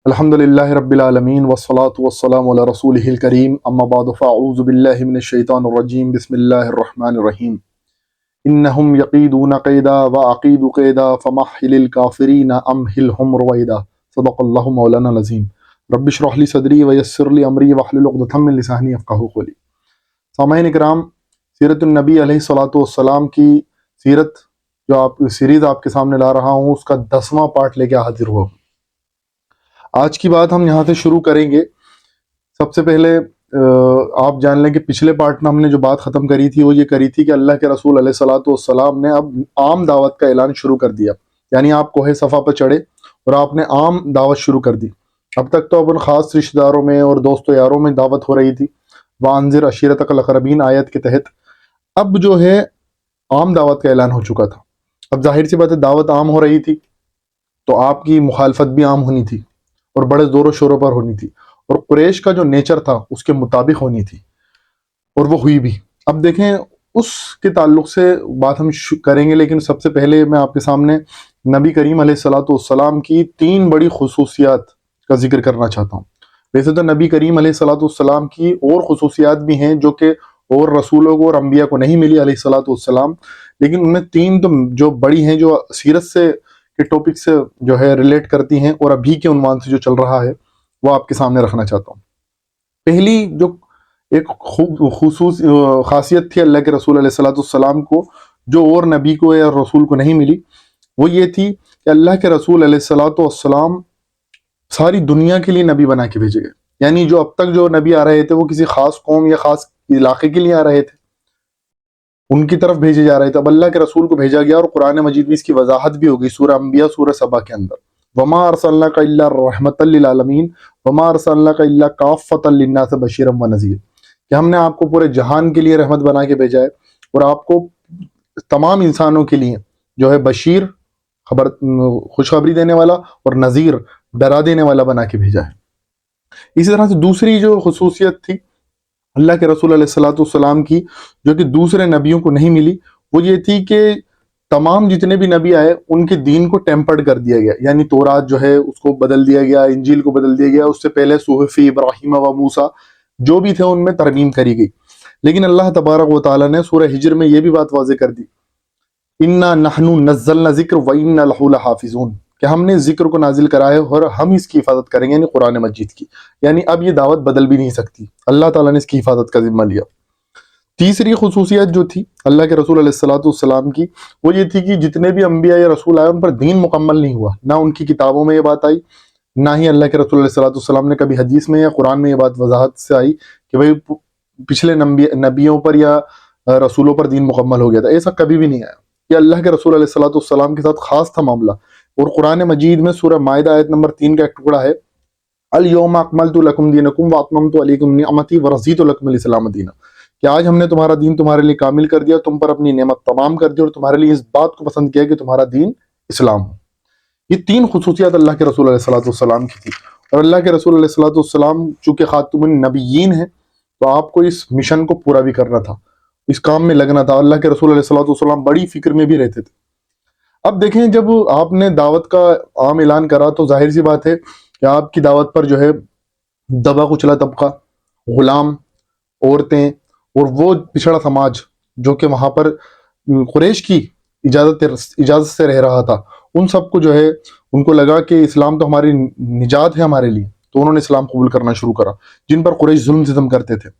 الحمدللہ رب العالمین والصلاة والسلام علی رسولہ الکریم اما بعد فاعوذ باللہ من الشیطان الرجیم بسم اللہ الرحمن الرحیم انہم یقیدون قیدا واعقید قیدا فمحل الکافرین امہلہم رویدا صدق اللہ مولانا العظیم رب اشرح لی صدری ویسر لی امری واحلل عقدۃ من لسانی یفقہوا قولی۔ سامعین اکرام، سیرت النبی علیہ الصلوۃ والسلام کی سیرت جو سیریز آپ کے سامنے لا رہا ہوں، اس کا 10واں پارٹ لے کے حاضر ہوا۔ آج کی بات ہم یہاں سے شروع کریں گے۔ سب سے پہلے آپ جان لیں کہ پچھلے پارٹ میں ہم نے جو بات ختم کری تھی وہ یہ کری تھی کہ اللہ کے رسول علیہ الصلوۃ والسلام نے اب عام دعوت کا اعلان شروع کر دیا، یعنی آپ کوہ صفا پہ چڑھے اور آپ نے عام دعوت شروع کر دی۔ اب تک تو اپن خاص رشتہ داروں میں اور دوست و یاروں میں دعوت ہو رہی تھی، وانذر عشیرتک الاقربین آیت کے تحت۔ اب جو ہے عام دعوت کا اعلان ہو چکا تھا۔ اب ظاہر سی بات ہے، دعوت عام ہو رہی تھی تو آپ کی مخالفت بھی عام ہونی تھی اور بڑے زور و شوروں پر ہونی تھی، اور قریش کا جو نیچر تھا اس کے مطابق ہونی تھی، اور وہ ہوئی بھی۔ اب دیکھیں، اس کے تعلق سے بات ہم کریں گے، لیکن سب سے پہلے میں آپ کے سامنے نبی کریم علیہ الصلوۃ والسلام کی 3 بڑی خصوصیات کا ذکر کرنا چاہتا ہوں۔ ویسے تو نبی کریم علیہ الصلوۃ والسلام کی اور خصوصیات بھی ہیں جو کہ اور رسولوں کو اور انبیاء کو نہیں ملی علیہ الصلوۃ والسلام، لیکن ان میں 3 تو جو بڑی ہیں، جو سیرت سے کے ٹاپک سے جو ہے ریلیٹ کرتی ہیں اور ابھی کے عنوان سے جو چل رہا ہے وہ آپ کے سامنے رکھنا چاہتا ہوں۔ پہلی جو ایک خاصیت تھی اللہ کے رسول علیہ الصلوۃ والسلام کو، جو اور نبی کو یا رسول کو نہیں ملی، وہ یہ تھی کہ اللہ کے رسول علیہ الصلوۃ والسلام ساری دنیا کے لیے نبی بنا کے بھیجے گئے۔ یعنی جو اب تک جو نبی آ رہے تھے وہ کسی خاص قوم یا خاص علاقے کے لیے آ رہے تھے، ان کی طرف بھیجے جا رہے تھے۔ اب اللہ کے رسول کو بھیجا گیا، اور قرآن مجید میں اس کی وضاحت بھی ہو گئی سورہ انبیاء سورہ سبا کے اندر۔ وما ارسلناک الا رحمۃ للعالمین وما ارسلناک الا کافۃ للناس بشیرا ونذیر، کہ ہم نے آپ کو پورے جہان کے لیے رحمت بنا کے بھیجا ہے، اور آپ کو تمام انسانوں کے لیے جو ہے بشیر، خوشخبری دینے والا، اور نذیر، ڈرا دینے والا بنا کے بھیجا ہے۔ اسی طرح سے دوسری جو خصوصیت تھی اللہ کے رسول علیہ الصلوۃ والسلام کی، جو کہ دوسرے نبیوں کو نہیں ملی، وہ یہ تھی کہ تمام جتنے بھی نبی آئے ان کے دین کو ٹیمپرڈ کر دیا گیا، یعنی تورات جو ہے اس کو بدل دیا گیا، انجیل کو بدل دیا گیا، اس سے پہلے صحف ابراہیم و موسیٰ جو بھی تھے ان میں ترمیم کری گئی۔ لیکن اللہ تبارک و تعالیٰ نے سورہ ہجر میں یہ بھی بات واضح کر دی، انا نحن نزلنا ذکر وانا لہ لحافظون، کہ ہم نے ذکر کو نازل کرا ہے اور ہم اس کی حفاظت کریں گے، یعنی قرآن مجید کی۔ یعنی اب یہ دعوت بدل بھی نہیں سکتی، اللہ تعالیٰ نے اس کی حفاظت کا ذمہ لیا۔ تیسری خصوصیت جو تھی اللہ کے رسول علیہ الصلوۃ والسلام کی، وہ یہ تھی کہ جتنے بھی انبیاء یا رسول آئے ان پر دین مکمل نہیں ہوا، نہ ان کی کتابوں میں یہ بات آئی، نہ ہی اللہ کے رسول علیہ الصلوۃ والسلام نے کبھی حدیث میں یا قرآن میں یہ بات وضاحت سے آئی کہ بھئی پچھلے نبیوں پر یا رسولوں پر دین مکمل ہو گیا تھا۔ ایسا کبھی بھی نہیں آیا۔ یہ اللہ کے رسول علیہ الصلوۃ والسلام کے ساتھ خاص تھا معاملہ، اور قرآن مجید میں سورہ مائدہ آیت نمبر 3 کا ایک ٹکڑا ہے، الیوم اکملت لکم دینکم واتممت علیکم نعمتی ورضیت لکم الاسلام دینا، کہ آج ہم نے تمہارا دین تمہارے لیے کامل کر دیا، تم پر اپنی نعمت تمام کر دی، اور تمہارے لیے اس بات کو پسند کیا کہ تمہارا دین اسلام ہو۔ یہ 3 خصوصیات اللہ کے رسول علیہ الصلوۃ والسلام کی تھی، اور اللہ کے رسول علیہ الصلوۃ والسلام چونکہ خاتم النبیین ہیں تو آپ کو اس مشن کو پورا بھی کرنا تھا، اس کام میں لگنا تھا۔ اللہ کے رسول علیہ الصلوۃ والسلام بڑی فکر میں بھی رہتے تھے۔ اب دیکھیں، جب آپ نے دعوت کا عام اعلان کرا تو ظاہر سی بات ہے کہ آپ کی دعوت پر جو ہے دبا کچلا طبقہ، غلام، عورتیں اور وہ پچھڑا سماج جو کہ وہاں پر قریش کی اجازت سے رہ رہا تھا، ان سب کو جو ہے ان کو لگا کہ اسلام تو ہماری نجات ہے ہمارے لیے، تو انہوں نے اسلام قبول کرنا شروع کرا۔ جن پر قریش ظلم ستم کرتے تھے،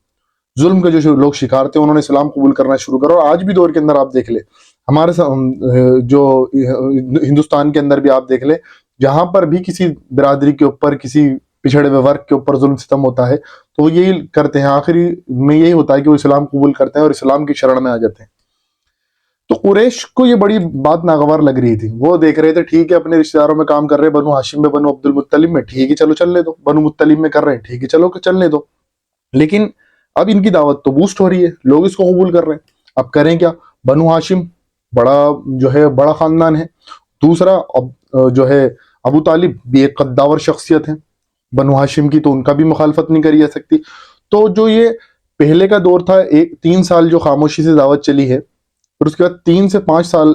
ظلم کے جو لوگ شکار تھے، انہوں نے اسلام قبول کرنا شروع کرا۔ اور آج بھی دور کے اندر آپ دیکھ لیں، ہمارے جو ہندوستان کے اندر بھی آپ دیکھ لیں، جہاں پر بھی کسی برادری کے اوپر، کسی پچھڑے ہوئے ورگ کے اوپر ظلم ستم ہوتا ہے تو وہ یہی کرتے ہیں، آخری میں یہی ہوتا ہے کہ وہ اسلام قبول کرتے ہیں اور اسلام کی شرح میں آ جاتے ہیں۔ تو قریش کو یہ بڑی بات ناگوار لگ رہی تھی، وہ دیکھ رہے تھے ٹھیک ہے اپنے رشتہ داروں میں کام کر رہے، بنو ہاشم میں، بنو عبد المطلب میں، ٹھیک ہے چلو چلنے دو، بنو مطلب میں کر رہے ہیں، ٹھیک ہے چلو چلنے دو، لیکن اب ان کی دعوت تو بوسٹ ہو رہی ہے، لوگ اس کو قبول کر رہے ہیں۔ اب کریں کیا؟ بنو ہاشم بڑا جو ہے بڑا خاندان ہے، دوسرا جو ہے ابو طالب بھی ایک قداور شخصیت ہے بنو ہاشم کی، تو ان کا بھی مخالفت نہیں کری جا سکتی۔ تو جو یہ پہلے کا دور تھا، 3 سال جو خاموشی سے دعوت چلی ہے، اور اس کے بعد 3 سے 5 سال،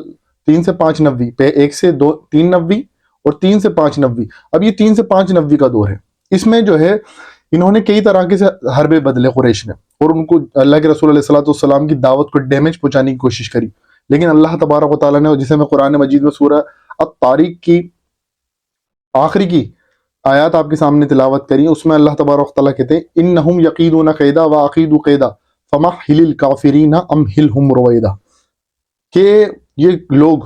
3 سے 5 نبی، 1 سے 3 نبی اور 3 سے 5 نبوی. اب یہ 3 سے 5 نبوی کا دور ہے. اس میں جو ہے انہوں نے کئی طرح کے حربے بدلے قریش نے, اور ان کو اللہ کے رسول علیہ الصلوۃ والسلام کی دعوت کو ڈیمیج پہنچانے کی کوشش کری. لیکن اللہ تبارک و تعالیٰ نے, جسے میں قرآن مجید میں سورہ الطارق کی آخری کی آیات آپ کے سامنے تلاوت کری, اس میں اللہ تبارک و تعالیٰ کہتے ہیں انہم یقیدون قیدا واقید قیدا فمہل الکافرین امہلہم رویدا, کہ یہ لوگ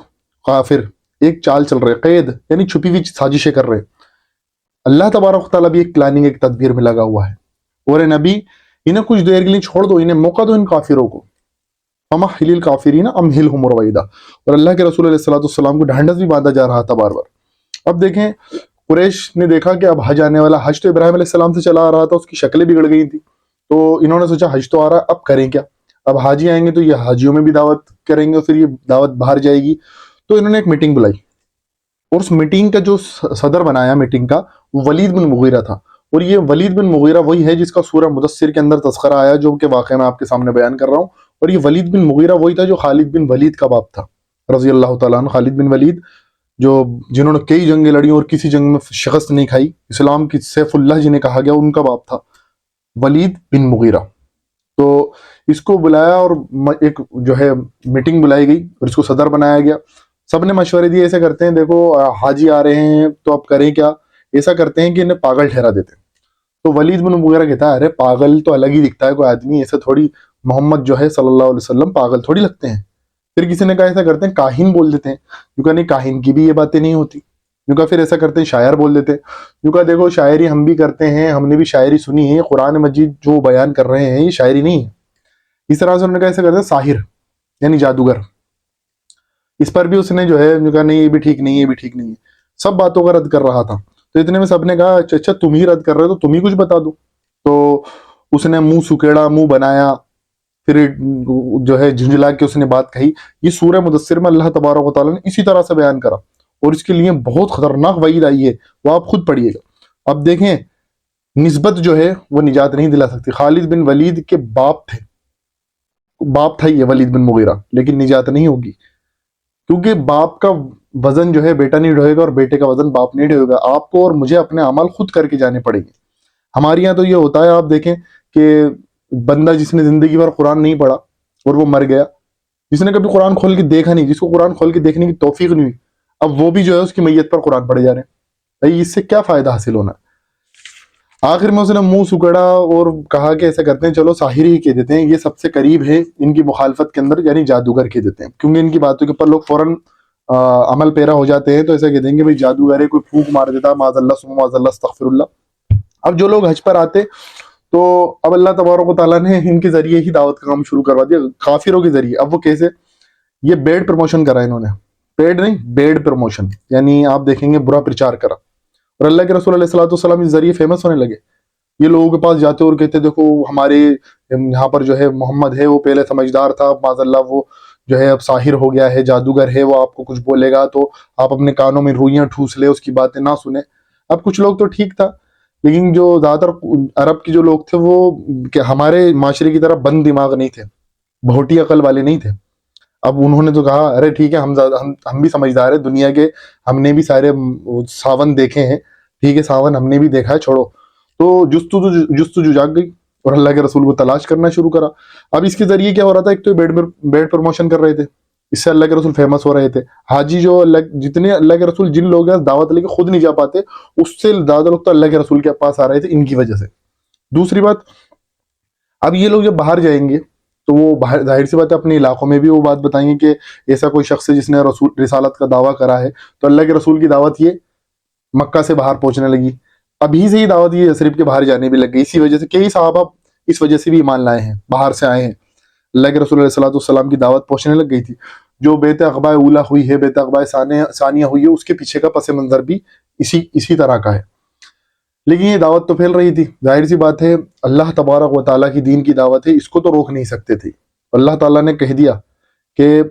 کافر ایک چال چل رہے, قید یعنی چھپی ہوئی سازشیں کر رہے. اللہ تبارک و تعالیٰ بھی ایک پلاننگ, ایک تدبیر میں لگا ہوا ہے. اور نبی انہیں کچھ دیر کے لیے چھوڑ دو, انہیں موقع دو ان کافروں کو. فمہل الکافرین امہلہم رویدا, اور اللہ کے رسول علیہ الصلوۃ والسلام کو ڈھنڈس بھی باندھا جا رہا تھا بار بار. اب دیکھیں قریش نے دیکھا کہ اب حج آنے والا, حج تو ابراہیم علیہ السلام سے چلا آ رہا تھا, اس کی شکلیں بگڑ گئی تھی, تو انہوں نے سوچا حج تو آ رہا ہے, اب کریں کیا. اب حاجی آئیں گے تو یہ حاجیوں میں بھی دعوت کریں گے, اور پھر یہ دعوت باہر جائے گی. تو انہوں نے ایک میٹنگ بلائی, اور اس میٹنگ کا جو صدر بنایا میٹنگ کا, وہ ولید بن مغیرہ تھا. اور یہ ولید بن مغیرہ وہی ہے جس کا سورہ مدثر کے اندر تذکرہ آیا, جو کہ واقعہ میں آپ کے سامنے بیان کر رہا ہوں. اور یہ ولید بن مغیرہ وہی تھا جو خالد بن ولید کا باپ تھا رضی اللہ تعالیٰ عنہ. خالد بن ولید جنہوں نے کئی جنگیں لڑی اور کسی جنگ میں شکست نہیں کھائی, اسلام کی سیف اللہ جنہیں کہا گیا, ان کا باپ تھا ولید بن مغیرہ. تو اس کو بلایا اور ایک جو ہے میٹنگ بلائی گئی, اور اس کو صدر بنایا گیا. سب نے مشورے دیے, ایسے کرتے ہیں, دیکھو حاجی آ رہے ہیں تو اب کریں کیا. ایسا کرتے ہیں کہ انہیں پاگل ٹھہرا دیتے ہیں. تو ولید بن مغیرہ کہتا ہے ارے پاگل تو الگ ہی دکھتا ہے کوئی آدمی, ایسے تھوڑی محمد جو ہے صلی اللہ علیہ وسلم پاگل تھوڑی لگتے ہیں. پھر کسی نے کہا ایسا کرتے ہیں کاہن بول دیتے ہیں. جو کہا نہیں, کاہن کی بھی یہ باتیں نہیں ہوتی. جو کہا پھر ایسا کرتے ہیں شاعر بول دیتے ہیں. جو کہا دیکھو شاعری ہم بھی کرتے ہیں, ہم نے بھی شاعری سنی ہے, قرآن مجید جو بیان کر رہے ہیں یہ شاعری نہیں ہے. اس طرح سے انہوں نے کہا ایسا کرتے ہیں ساحر یعنی جادوگر. اس پر بھی اس نے جو ہے جو کہا نہیں یہ بھی ٹھیک نہیں ہے, یہ بھی ٹھیک نہیں ہے. سب باتوں کا رد کر رہا تھا. تو اتنے میں سب نے کہا اچھا تم ہی رد کر رہے ہو تو تم ہی کچھ بتا دو. تو اس نے منہ سکیڑا, منہ بنایا, پھر جو ہے جھنجلا کے اس نے بات کہی. یہ سورہ مدثر میں اللہ تبارک و تعالیٰ نے اسی طرح سے بیان کرا, اور اس کے لیے بہت خطرناک وعید آئی ہے, وہ آپ خود پڑھیے گا. اب دیکھیں نسبت جو ہے وہ نجات نہیں دلا سکتی. خالد بن ولید کے باپ تھا یہ ولید بن مغیرہ, لیکن نجات نہیں ہوگی, کیونکہ باپ کا وزن جو ہے بیٹا نہیں ڈھوئے گا, اور بیٹے کا وزن باپ نہیں ڈھوئے گا. آپ کو اور مجھے اپنے اعمال خود کر کے جانے پڑیں گے. ہمارے یہاں تو یہ ہوتا ہے, آپ دیکھیں کہ بندہ جس نے زندگی بھر قرآن نہیں پڑھا اور وہ مر گیا, جس نے کبھی قرآن کھول کے دیکھا نہیں, جس کو قرآن کھول کے دیکھنے کی توفیق نہیں ہوئی, اب وہ بھی جو ہے اس کی میت پر قرآن پڑھے جا رہے ہیں. بھائی اس سے کیا فائدہ حاصل ہونا ہے. آخر میں اس نے منہ سکڑا اور کہا کہ ایسا کرتے ہیں چلو ساحر ہی کہہ دیتے ہیں, یہ سب سے قریب ہے ان کی مخالفت کے اندر, یعنی جادوگر کہہ دیتے ہیں, کیونکہ ان کی باتوں کے اوپر لوگ فوراً عمل پیرا ہو جاتے ہیں. تو ایسا کہہ دیں گے بھائی جادوگر ہے, کوئی پھونک مار دیتا, معاذ اللہ ثم معاذ اللہ استغفر اللہ. اب جو لوگ حج پر آتے تو اب اللہ تبارک و تعالیٰ نے ان کے ذریعے ہی دعوت کا کام شروع کروا دیا, کافروں کے ذریعے. اب وہ کیسے, یہ بیڈ پروموشن کرا انہوں نے, پیڈ نہیں بیڈ پروموشن, یعنی آپ دیکھیں گے برا پرچار کرا. اور اللہ کے رسول علیہ الصلوۃ والسلام اس ذریعے فیمس ہونے لگے. یہ لوگوں کے پاس جاتے اور کہتے دیکھو ہمارے یہاں پر جو ہے محمد ہے, وہ پہلے سمجھدار تھا, معاذ اللہ وہ جو ہے اب ساحر ہو گیا ہے, جادوگر ہے, وہ آپ کو کچھ بولے گا تو آپ اپنے کانوں میں روئیاں ٹھوس لے, اس کی باتیں نہ سنیں. اب کچھ لوگ تو ٹھیک تھا, لیکن جو زیادہ تر عرب کے جو لوگ تھے وہ کہ ہمارے معاشرے کی طرح بند دماغ نہیں تھے, بھوٹی عقل والے نہیں تھے. اب انہوں نے تو کہا ارے ٹھیک ہے, ہم بھی سمجھدار ہیں, دنیا کے ہم نے بھی سارے ساون دیکھے ہیں, ٹھیک ہے ساون ہم نے بھی دیکھا ہے, چھوڑو. تو جستجو جاگ گئی اور اللہ کے رسول کو تلاش کرنا شروع کرا. اب اس کے ذریعے کیا ہو رہا تھا, ایک تو بیڈ پروموشن کر رہے تھے, اس سے اللہ کے رسول فیمس ہو رہے تھے. حاجی جو جتنے اللہ کے رسول جن لوگ ہیں دعوت لے کے خود نہیں جا پاتے, اس سے زیادہ لوگ تو اللہ کے رسول کے پاس آ رہے تھے ان کی وجہ سے. دوسری بات, اب یہ لوگ جب باہر جائیں گے تو وہ باہر ظاہر سی بات ہے اپنے علاقوں میں بھی وہ بات بتائیں گے کہ ایسا کوئی شخص ہے جس نے رسالت کا دعویٰ کرا ہے. تو اللہ کے رسول کی دعوت یہ مکہ سے باہر پہنچنے لگی. ابھی سے ہی دعوت یہ یثرب کے باہر جانے بھی لگ گئی. اسی وجہ سے کئی صحابہ اس وجہ سے بھی ایمان لائے ہیں, باہر سے آئے ہیں. اللہ کے رسول علیہ الصلوۃ والسلام کی دعوت پہنچنے لگ گئی تھی. جو بیت عقبہ اولیٰ ہوئی ہے, بیت عقبہ ثانیہ ہوئی ہے, اس کے پیچھے کا پس منظر بھی اسی طرح کا ہے. لیکن یہ دعوت تو پھیل رہی تھی, ظاہر سی بات ہے اللہ تبارک و تعالیٰ کی دین کی دعوت ہے, اس کو تو روک نہیں سکتے تھے. اللہ تعالیٰ نے کہہ دیا کہ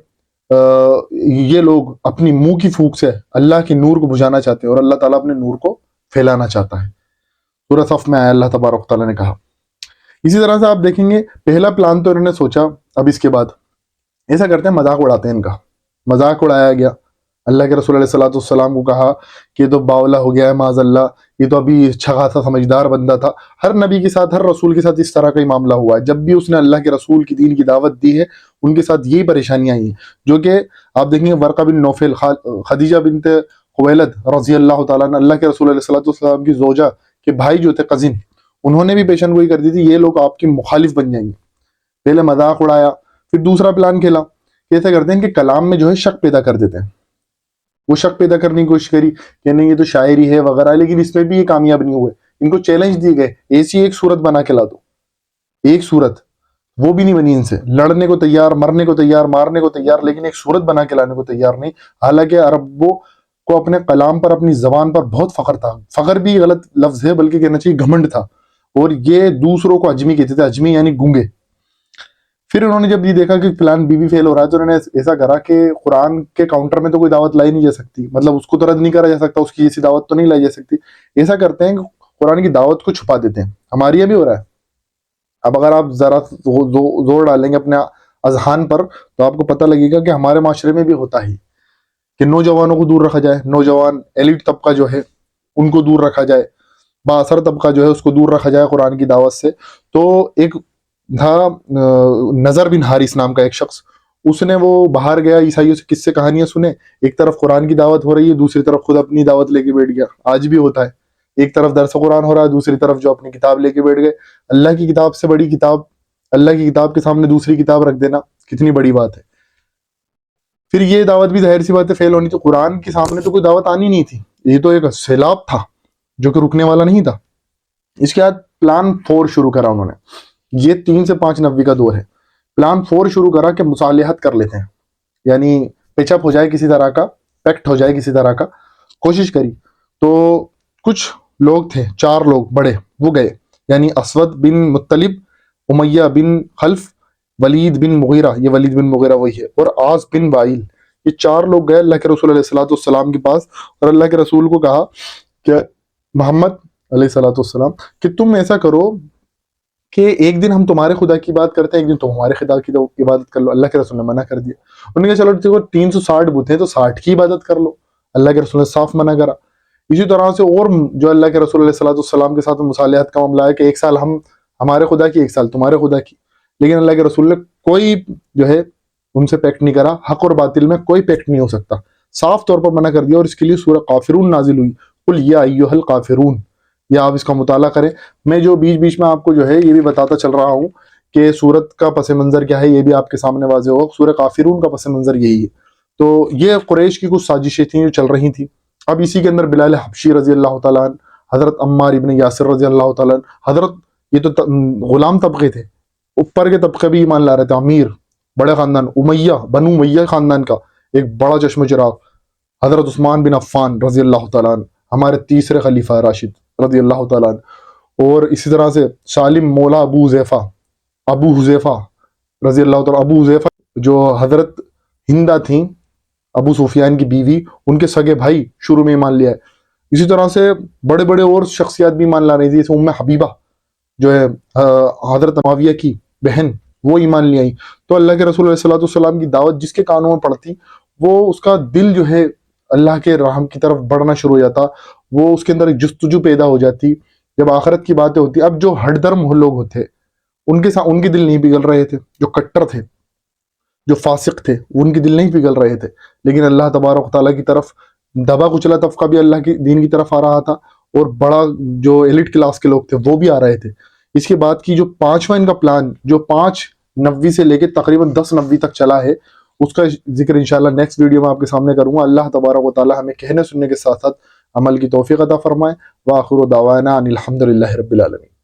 یہ لوگ اپنی منہ کی پھونک سے اللہ کے نور کو بجھانا چاہتے ہیں, اور اللہ تعالیٰ اپنے نور کو پھیلانا چاہتا ہے. سورہ صف میں آیا اللہ تبارک و تعالیٰ نے کہا. اسی طرح سے آپ دیکھیں گے پہلا پلان تو انہوں نے سوچا, اب اس کے بعد ایسا کرتے ہیں مذاق اڑاتے ہیں, ان کا مذاق اڑایا گیا. اللہ کے رسول علیہ السلام کو کہا کہ یہ تو باولا ہو گیا ہے معاذ اللہ، یہ تو ابھی اچھا خاصا سمجھدار بندہ تھا۔ ہر نبی کے ساتھ، ہر رسول کے ساتھ اس طرح کا ہی معاملہ ہوا ہے۔ جب بھی اس نے اللہ کے رسول کی دین کی دعوت دی ہے، ان کے ساتھ یہی پریشانیاں آئی ہیں، جو کہ آپ دیکھیں گے ورقہ بن نوفل، خدیجہ بنت خویلد رضی اللہ تعالیٰ عنہ، اللہ کے رسول علیہ السلام کی زوجہ کے بھائی جو تھے کزن، انہوں نے بھی پیشن گوئی کر دی تھی یہ لوگ آپ کی مخالف بن جائیں گے۔ پہلے مذاق اڑایا، پھر دوسرا پلان کھیلا، کیسے کرتے ہیں کہ کلام میں جو ہے شک پیدا کر دیتے ہیں۔ وہ شک پیدا کرنے کی کوشش کری کہ نہیں یہ تو شاعری ہے وغیرہ، لیکن اس میں بھی یہ کامیاب نہیں ہوئے۔ ان کو چیلنج دی گئے ایسی ایک صورت بنا کے لا دو، ایک صورت، وہ بھی نہیں بنی ان سے۔ لڑنے کو تیار، مرنے کو تیار، مارنے کو تیار، لیکن ایک صورت بنا کے لانے کو تیار نہیں۔ حالانکہ عربوں کو اپنے کلام پر، اپنی زبان پر بہت فخر تھا۔ فخر بھی غلط لفظ ہے، بلکہ کہنا چاہیے گھمنڈ تھا، اور یہ دوسروں کو اجمی کہتے تھے، اجمی یعنی گونگے۔ پھر انہوں نے جب یہ دیکھا کہ پلان بی بھی فیل ہو رہا ہے، تو انہوں نے ایسا کرا کہ قرآن کے کاؤنٹر میں تو کوئی دعوت لائی نہیں جا سکتی، مطلب اس کو تو رد نہیں کرا جا سکتا، اس کی ایسی دعوت تو نہیں لائی جا سکتی۔ ایسا کرتے ہیں کہ قرآن کی دعوت کو چھپا دیتے ہیں۔ ہمارے یہاں بھی ہو رہا ہے۔ اب اگر آپ ذرا زور ڈالیں گے اپنے اذہان پر، تو آپ کو پتہ لگے گا کہ ہمارے معاشرے میں بھی ہوتا ہی کہ نوجوانوں کو دور رکھا جائے، نوجوان ایلیٹ طبقہ جو ہے ان کو دور رکھا جائے، با اثر طبقہ جو ہے اس کو دور رکھا جائے قرآن کی دعوت سے۔ تو ایک تھا نظر بن حارث نام کا ایک شخص، اس نے وہ باہر گیا، عیسائیوں سے قصے کہانیاں سنے، ایک طرف قرآن کی دعوت ہو رہی ہے، دوسری طرف خود اپنی دعوت لے کے بیٹھ گیا۔ آج بھی ہوتا ہے، ایک طرف درس قرآن ہو رہا ہے، دوسری طرف جو اپنی کتاب لے کے بیٹھ گئے۔ اللہ کی کتاب سے بڑی کتاب، اللہ کی کتاب کے سامنے دوسری کتاب رکھ دینا کتنی بڑی بات ہے۔ پھر یہ دعوت بھی ظاہر سی بات ہے فیل ہونی، تو قرآن کے سامنے تو کوئی دعوت آنی نہیں تھی، یہ تو ایک سیلاب تھا جو کہ رکنے والا نہیں تھا۔ اس کے بعد پلان 4 شروع کرا انہوں نے۔ یہ 3 سے 5 نبی کا دور ہے۔ پلان 4 شروع کرا کہ مصالحت کر لیتے ہیں، یعنی پیچ اپ ہو جائے کسی طرح کا، پیکٹ ہو جائے کسی طرح کا، کوشش کری۔ تو کچھ لوگ تھے، 4 لوگ بڑے، وہ گئے، یعنی اسود بن مطلب، امیہ بن خلف، ولید بن مغیرہ، یہ ولید بن مغیرہ وہی ہے، اور عاص بن وائل۔ یہ 4 لوگ گئے اللہ کے رسول علیہ السلام کے پاس، اور اللہ کے رسول کو کہا کہ محمد علیہ السلام کہ تم ایسا کرو کہ ایک دن ہم تمہارے خدا کی بات کرتے ہیں، ایک دن تم ہمارے خدا کی عبادت کر لو۔ اللہ کے رسول نے منع کر دیا۔ انہوں نے کہا چلو دیکھو 360 بت ہیں تو 60 کی عبادت کر لو۔ اللہ کے رسول نے صاف منع کرا۔ اسی طرح سے اور جو اللہ کے رسول علیہ السلام کے ساتھ مصالحت کا معاملہ ہے کہ ایک سال ہم ہمارے خدا کی، ایک سال تمہارے خدا کی، لیکن اللہ کے رسول نے کوئی جو ہے ان سے پیکٹ نہیں کرا۔ حق اور باطل میں کوئی پیکٹ نہیں ہو سکتا، صاف طور پر منع کر دیا۔ اور اس کے لیے سورہ کافرون نازل ہوئی، قل یا ایھا الکافرون، یا آپ اس کا مطالعہ کریں۔ میں جو بیچ بیچ میں آپ کو جو ہے یہ بھی بتاتا چل رہا ہوں کہ سورت کا پس منظر کیا ہے، یہ بھی آپ کے سامنے واضح ہوگا۔ سورہ کافرون کا پس منظر یہی ہے۔ تو یہ قریش کی کچھ سازشیں تھیں جو چل رہی تھیں۔ اب اسی کے اندر بلال حبشی رضی اللہ تعالیٰ عنہ، حضرت عمار ابن یاسر رضی اللہ تعالیٰ عنہ، حضرت، یہ تو غلام طبقے تھے، اوپر کے طبقے بھی ایمان لا رہے تھے۔ امیر، بڑے خاندان، امیہ، بنو امیہ خاندان کا ایک بڑا چشم چراغ، حضرت عثمان بن عفان رضی اللہ تعالیٰ عنہ، ہمارے تیسرے خلیفہ راشد رضی اللہ تعالیٰ عنہ، اور اسی طرح سے سالم مولا ابو حذیفہ رضی اللہ تعالیٰ، ابو حذیفہ جو حضرت ہندہ تھیں ابو سفیان کی بیوی، ان کے سگے بھائی شروع میں ایمان لیا ہے۔ اسی طرح سے بڑے بڑے اور شخصیات بھی ایمان لا رہی تھی، جیسے ام حبیبہ جو ہے حضرت معاویہ کی بہن، وہ ایمان لے آئی۔ تو اللہ کے رسول علیہ السلام کی دعوت جس کے کانوں میں پڑتی، وہ اس کا دل جو ہے اللہ کے راہ کی طرف بڑھنا شروع ہو جاتا، وہ اس کے اندر ایک جستجو پیدا ہو جاتی۔ جب آخرت کی باتیں ہوتی، اب جو ہٹ درم لوگ ہوتے ان کے دل نہیں پگھل رہے تھے، جو کٹر تھے، جو فاسق تھے، ان کے دل نہیں پگھل رہے تھے، لیکن اللہ تبارک و تعالیٰ کی طرف دبا کچلا طبقہ بھی اللہ کی دین کی طرف آ رہا تھا، اور بڑا جو ایلیٹ کلاس کے لوگ تھے وہ بھی آ رہے تھے۔ اس کے بعد کی جو 5واں ان کا پلان، جو 5 نبی سے لے کے تقریباً 10 نبی تک چلا ہے، اس کا ذکر انشاءاللہ نیکسٹ ویڈیو میں آپ کے سامنے کروں گا۔ اللہ تبارک و تعالیٰ ہمیں کہنے سننے کے ساتھ ساتھ عمل کی توفیق عطا فرمائے۔ وآخر دعوانا ان الحمد للہ رب العالمین۔